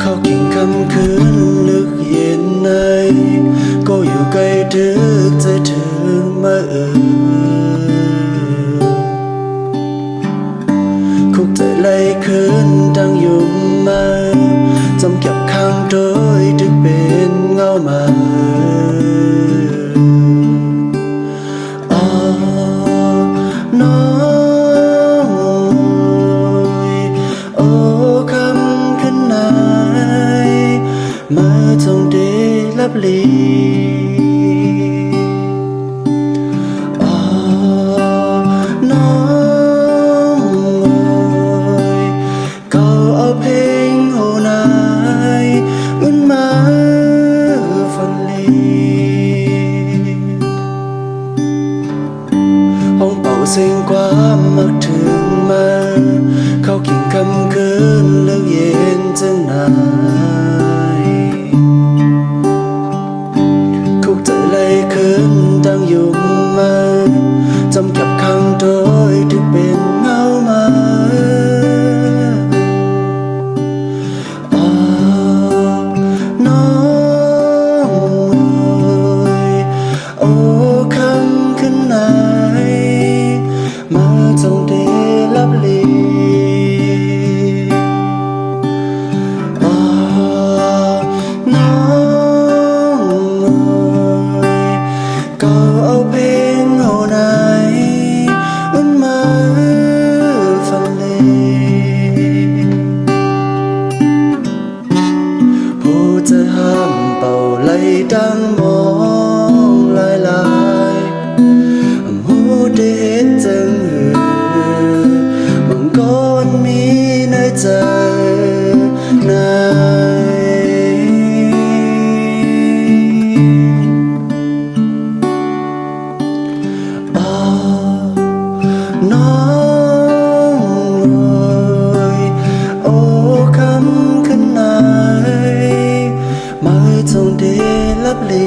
เขากิ่งคำคืนลึกเย็นในก็อยู่ใกล้ดึกจะถึงมาคุกใจไหลคืนดังยุ่มมาจำเก็บข้างโดยดึกเป็นเงามาน้อยโอ้คำขึ้นไหนมาจงได้ลับลีน้อยก็เอาเพลงโหนายอึนมาฟันลีห้องเป่าเสียงความมักถึงมาเขากิ่งคำคืนเลือกเย็นจังนายคุกใจไหลคืนดังยุ่มมาจำเก็บข้างโดยดึกเป็นเงามาน้อยโอ้คำขึ้นไหนมาจงได้ลับลีน้อยก็เอาเพลงโหนายอึนมาฟันเลผู้จะห้ามเป่าไหลดังมองลายลายหูได้เห็นจังบังก้อนมีในใจนน้อยโอ้คำขึ้นไหนมาจงได้ลับลี